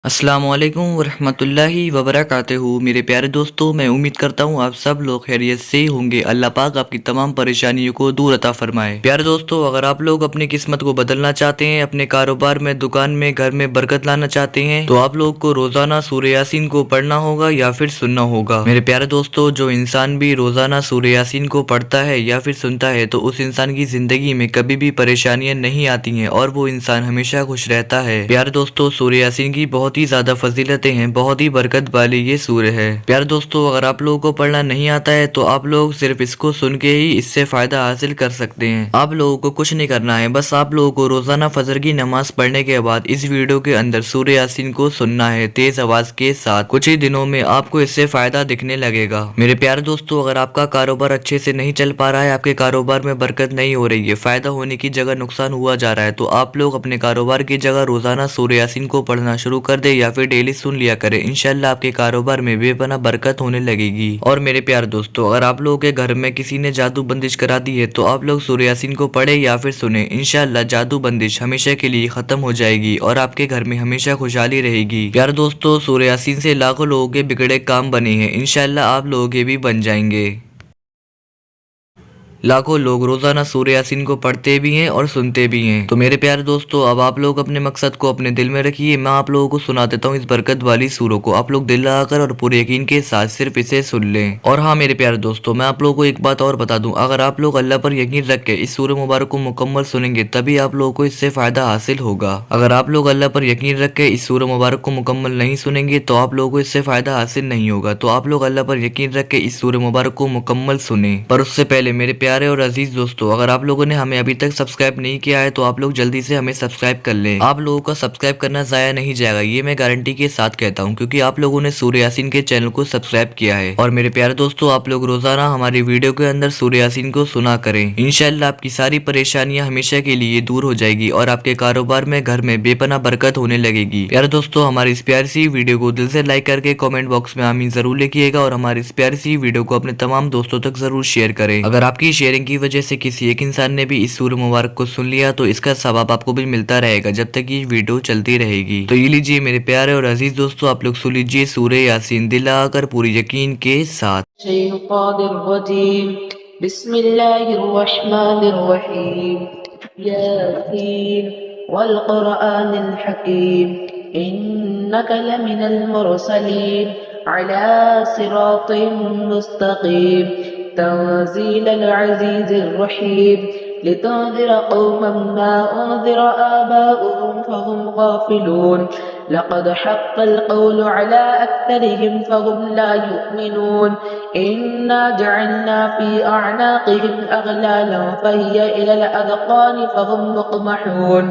अस्सलामुअलैकुम वरहमतुल्लाहि वबरकातुहू। मेरे प्यारे दोस्तों, मैं उम्मीद करता हूँ आप सब लोग खैरियत से होंगे। अल्लाह पाक आपकी तमाम परेशानियों को दूर अता फरमाए। प्यारे दोस्तों, अगर आप लोग अपनी किस्मत को बदलना चाहते हैं, अपने कारोबार में, दुकान में, घर में बरकत लाना चाहते हैं, तो आप लोग को रोजाना सूरह यासीन को पढ़ना होगा या फिर सुनना होगा। मेरे प्यारे दोस्तों, जो इंसान भी रोजाना सूरह यासीन को पढ़ता है या फिर सुनता है तो उस इंसान की जिंदगी में कभी भी परेशानियां नहीं आती हैं और वो इंसान हमेशा खुश रहता है। प्यारे दोस्तों, सूरह यासीन की बहुत ही ज्यादा फजीलतें हैं, बहुत ही बरकत वाली ये सूरह है। प्यारे दोस्तों, अगर आप लोगों को पढ़ना नहीं आता है तो आप लोग सिर्फ इसको सुन के ही इससे फायदा हासिल कर सकते हैं। आप लोगों को कुछ नहीं करना है, बस आप लोगों को रोजाना फजर की नमाज पढ़ने के बाद इस वीडियो के अंदर सूरह यासीन को सुनना है तेज आवाज के साथ। कुछ ही दिनों में आपको इससे फायदा दिखने लगेगा। मेरे प्यारे दोस्तों, अगर आपका कारोबार अच्छे से नहीं चल पा रहा है, आपके कारोबार में बरकत नहीं हो रही है, फायदा होने की जगह नुकसान हुआ जा रहा है, तो आप लोग अपने कारोबार की जगह रोजाना सूरह यासीन को पढ़ना शुरू कर दे या फिर डेली सुन लिया करें। इंशाल्लाह आपके कारोबार में बेपनाह बरकत होने लगेगी। और मेरे प्यारे दोस्तों, अगर आप लोगों के घर में किसी ने जादू बंदिश करा दी है तो आप लोग सूरह यासीन को पढ़े या फिर सुने। इंशाल्लाह जादू बंदिश हमेशा के लिए खत्म हो जाएगी और आपके घर में हमेशा खुशहाली रहेगी। प्यारे दोस्तों, सूरह यासीन से लाखों लोगों के बिगड़े काम बने हैं, इंशाल्लाह आप लोगों के भी बन जाएंगे। लाखों लोग रोजाना सूरह यासीन को पढ़ते भी हैं और सुनते भी हैं। तो मेरे प्यारे दोस्तों, अब आप लोग अपने मकसद को अपने दिल में रखिए। मैं आप लोगों को सुना देता हूँ इस बरकत वाली सूरों को। आप लोग दिल लगाकर और पूरे यकीन के साथ सिर्फ इसे सुन लें। और हाँ मेरे प्यारे दोस्तों, मैं आप लोगों को एक बात और बता दूं, अगर आप लोग अल्लाह पर यकीन रख के इस सूरह मुबारक को मुकम्मल सुनेंगे तभी आप लोगों को इससे फायदा हासिल होगा। अगर आप लोग अल्लाह पर यकीन रख के इस सूरह मुबारक को मुकम्मल नहीं सुनेंगे तो आप लोगों को इससे फायदा हासिल नहीं होगा। तो आप लोग अल्लाह पर यकीन रख के इस सूरह मुबारक को मुकम्मल सुने। पर उससे पहले मेरे प्यारे और अजीज दोस्तों, अगर आप लोगों ने हमें अभी तक सब्सक्राइब नहीं किया है तो आप लोग जल्दी से हमें सब्सक्राइब कर लें। आप लोगों का सब्सक्राइब करना जाया नहीं जाएगा, ये मैं गारंटी के साथ कहता हूँ, क्योंकि आप लोगों ने सूरह यासीन के चैनल को सब्सक्राइब किया है। और मेरे प्यारे दोस्तों, आप लोग रोजाना हमारी वीडियो के अंदर सूरह यासीन को सुना करें। इंशाल्लाह आपकी सारी परेशानियां हमेशा के लिए दूर हो जाएगी और आपके कारोबार में, घर में बेपनाह बरकत होने लगेगी। प्यारे दोस्तों, हमारी इस प्यारी सी वीडियो को दिल से लाइक करके कमेंट बॉक्स में आमीन जरूर लिखिएगा और हमारी इस प्यारी सी वीडियो को अपने तमाम दोस्तों तक जरूर शेयर करें। अगर आपकी शेयरिंग की वजह से किसी एक इंसान ने भी इस सूरह मुबारक को सुन लिया तो इसका सवाब आपको भी मिलता रहेगा जब तक ये वीडियो चलती रहेगी। तो ये लीजिए मेरे प्यारे और अजीज दोस्तों, आप लोग सुन लीजिए सूरह यासीन दिल लगाकर पूरी यकीन के साथ। बिस्मिल्लाहिर्रहमानिर्रहीम। यासीन वल क़ुरआनिल हकीम इन्नका लमिनल मुरसलीन अला सिरातिम मुस्तकीम तंज़ीलल अज़ीज़िर रहीम लितुन्ज़िर क़ौमन मा उन्ज़िर आबाउहुम फ़हुम गाफ़िलून लक़द हक़्क़ल क़ौलु अला अक्सरिहिम फ़हुम ला युमिनून इन्ना जअलना फ़ी अअनाक़िहिम अग़लालन फ़हिय इलल अज़क़ानि फ़हुम मुक़महून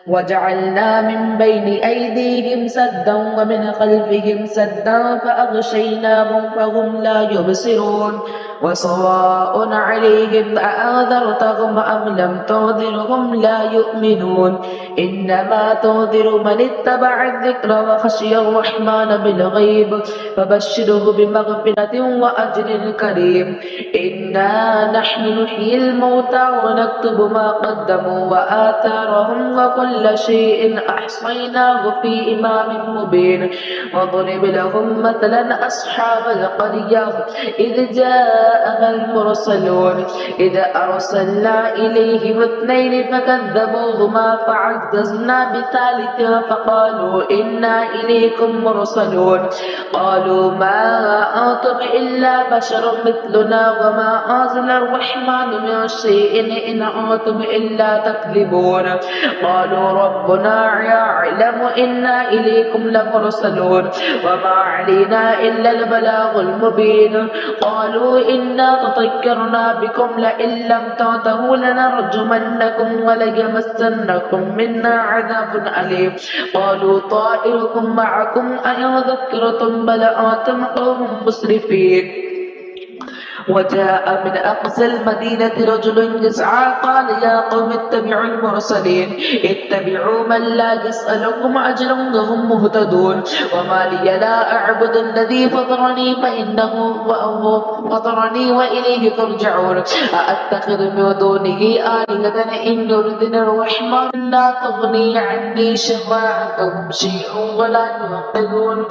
वजअलना मिन बैनि ऐदीहिम सद्दन व मिन ख़ल्फ़िहिम सद्दन फ़अग़शयनाहुम फ़हुम ला युबसिरून वसवाअन अलैहिम अअन्ज़रतहुम अम लम तुन्ज़िरहुम ला युमिनून इन्नमा तुन्ज़िरु मन इत्तबअ अज़्ज़िक्र व ख़शिय अर्रहमान बिलग़ैब फ़बश्शिरहु बिमग़फ़िरतिन व अज्रिन करीम इन्ना नहनु नुह्यिल मौता व नक्तुबु मा क़द्दमू व आथारहुम व कुल्ल शैइन अहसयनाहु फ़ी इमामिन मुबीन वضرب لهم مثلا أصحاب القرية إذ جاءها المرسلون إذ أرسلنا إليهم اثنين فكذبوهما فعززنا بثالث فقالوا إنا إليكم مرسلون قالوا ما أنتم إلا بشر مثلنا وما أنزل الرحمن من شيء إن أنتم إلا تكذبون قالوا ربنا يعلم إنا إليكم لمرسلون وما علينا إلا البلاغ المبين قالوا إنا تطيرنا بكم لئن لم تنتهوا لنرجمنكم وليمسنكم منا عذاب أليم قالوا طائركم معكم أئن ذكرتم بل أنتم قوم مسرفين وجاء من أقصى المدينة رجل يسعى قال يا قوم اتبعوا المرسلين اتبعوا من لا يسألكم أجرا وهم مهتدون وما لي لا أعبد الذي فطرني فإنه فطرني وإليه ترجعون أأتخذ من دونه آلهة إن يردن الرحمن لا تغني عني شفاعتهم شيئا ولا ينقذون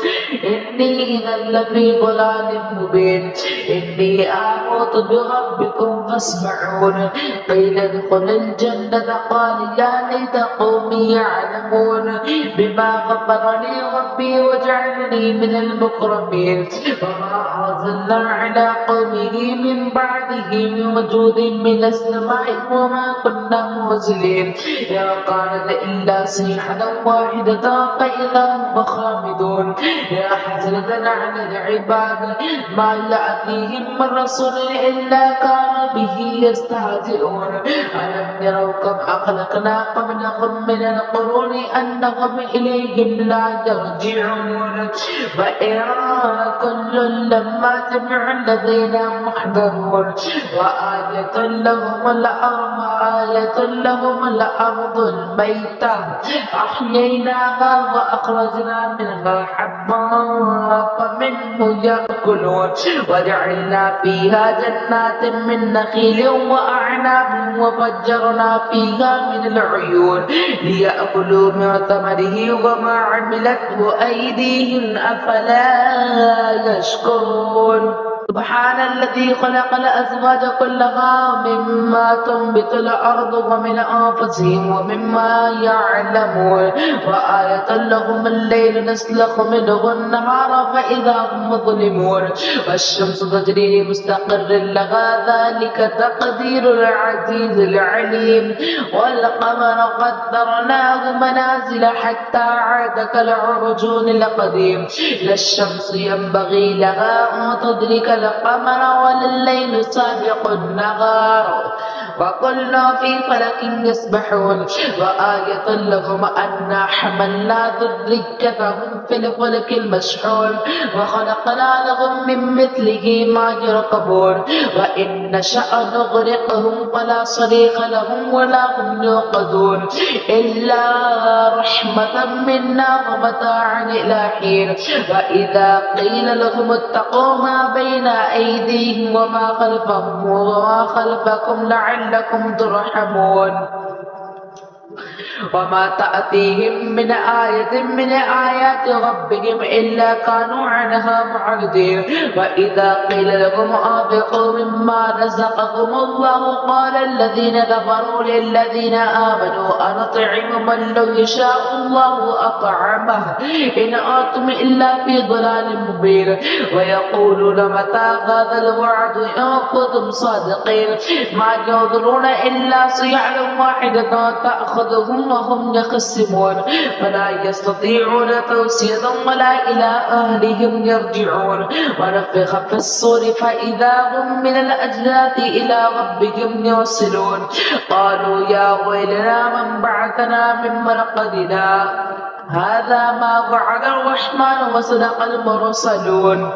إني إذا لفي ضلال مبين إني آمنت بربكم فاسمعون قيل ادخل الجنة قال يا ليت قومي يعلمون بما غفر لي ربي وجعلني من المكرمين وما أرسلنا على قومه من بعده من وجود من السماء وما كنا منزلين يا كانت إلا صيحة واحدة فإذا هم خامدون يا حسرة على العباد ما يأتيهم من رسول إلا كانوا به يستهزئون ألم يروا كم أخلقنا قبلهم من القرون أنهم إليهم لا يرجعون وإن كل لما جميع الذين محضرون وآية لهم الأرض الميتة أحييناها وأخرجنا منها حبا فمنه يأكلون وجعلنا فيها جنات من نخيل وأعناب وفجرنا فيها من العيون ليأكلوا من ثمره وما عملته أيديهم أفلا يشكرون سبحان الذي خلق الأزواج كلها مما تنبت الأرض ومن أنفسهم ومما يعلمون وآية لهم الليل نسلخ منه النهار فإذا هم مظلمون والشمس تجري لمستقر لها ذلك تقدير العزيز العليم والقمر قدرناه منازل حتى عاد كالعرجون القديم لا الشمس ينبغي لها أن تدرك القمر ولا الليل سابق النهار وكل في فلك يسبحون وآية لهم أنا حملنا ذريتهم في الفلك المشحون وخلقنا لهم من مثله ما يركبون وإن نشأ نغرقهم فلا صريخ لهم ولا هم يوقظون إلا رحمة منا ومتاعا إلى حين وإذا قيل لهم اتقوا ما بين أيديهم وما خلفكم لعلكم ترحمون وما تأتيهم من آية من آيات ربهم إلا كانوا عنها معرضين وإذا قيل لهم أنفقوا مما رزقكم الله قال الذين كفروا للذين آمنوا أنطعم من لو يشاء الله أطعمه إن أنتم إلا في ضلال مبين ويقولون متى هذا الوعد إن كنتم صادقين ما ينظرون إلا صيحة واحدة تأخذهم وهم يخصمون فلا يستطيعون توصية ولا إلى أهلهم يرجعون ونفخ في الصور فإذا هم من الأجداث إلى ربهم يوصلون قالوا يا ويلنا من بعثنا من مرقدنا هذا ما وعد الرحمن وصدق المرسلون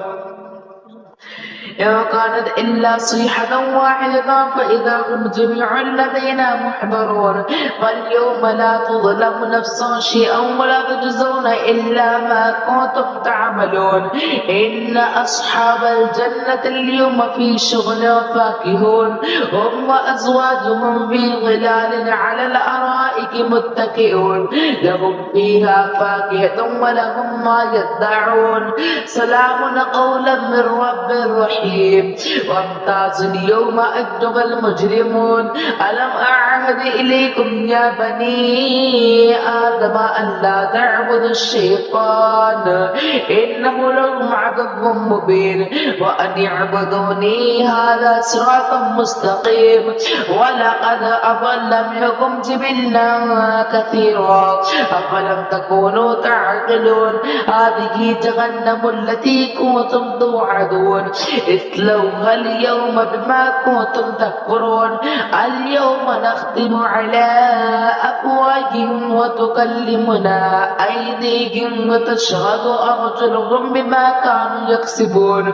إن كانت إلا صيحة واحدة فإذا هم جميع لدينا محضرون فاليوم لا تظلم نفس شيئا ولا تجزون إلا ما كنتم تعملون إن أصحاب الجنة اليوم في شغل فاكهون هم وأزواجهم في ظلال على الأرائك متكئون لهم فيها فاكهة ولهم ما يدعون سلام قولا من رب رحيم وامتاز اليوم أيها المجرمون ألم أعهد إليكم يا بني آدم أن لا تعبدوا الشيطان إنه لكم عدو مبين وأن يعبدوني هذا صراط مستقيم ولقد أضل منكم جبلا كثيرا أفلم تكونوا تعقلون يعقلون هذه جهنم التي كنتم توعدون اصلوها اليوم بما كنتم تكفرون اليوم نختم على أفواههم وتكلمنا أيديهم وتشهد أرجلهم بما كانوا يكسبون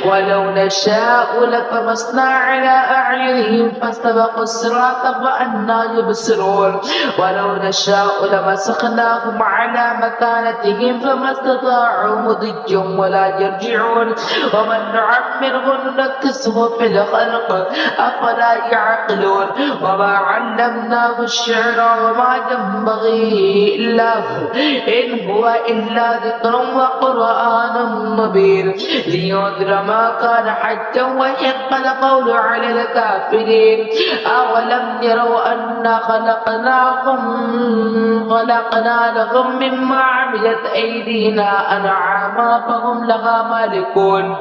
ولو نشاء لطمسنا على أعينهم فاستبقوا الصراط فأنى يبصرون ولو نشاء لمسخناهم على مكانتهم فما استطاعوا مضيا ولا يرجعون ومن نعمره ننكسه في الخلق أفلا يعقلون وما علمناه الشعر وما ينبغي له إن هو إلا ذكر وقرآن مبين لينذر ما كان حجا ويحق القول على الكافرين أولم يروا أنا خلقنا لهم مما عملت أيدينا أنعاما فهم لها مالكون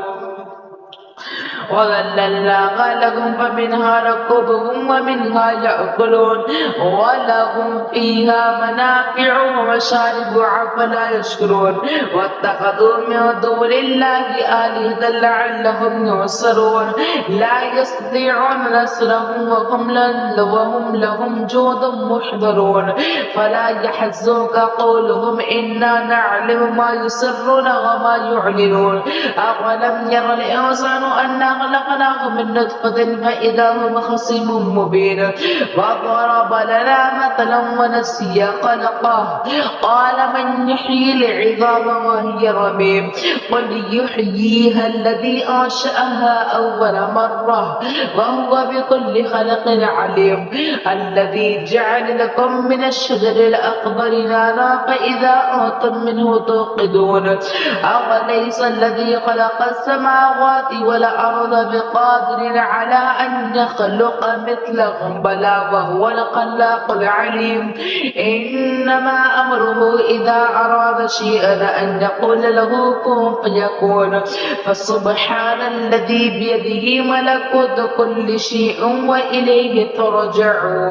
وذللناها لهم فمنها ركوبهم ومنها يأكلون ولهم فيها منافع ومشارب أفلا يشكرون واتخذوا من دون الله آلهة لعلهم ينصرون لا يستطيعون نصرهم وهم لهم جند محضرون فلا يحزنك قولهم إنا نعلم ما يسرون وما يعلنون أولم ير الإنسان أنا خلقناه من نطفة فإذا هو خصيم مبين وضرب لنا مثلا ونسي خلقه قال من يحيي العظام وهي رميم قل يحييها الذي أنشأها أول مرة وهو بكل خلق عليم الذي جعل لكم من الشجر الأخضر نارا فإذا أنتم منه توقدون أوليس الذي خلق السماوات والأرض بقادر على أن يخلق مثلهم بلى وهو الخلاق العليم إنما أمره إذا أراد شيئا أن يقول له كن فيكون فسبحان الذي بيده ملكوت كل شيء وإليه ترجعون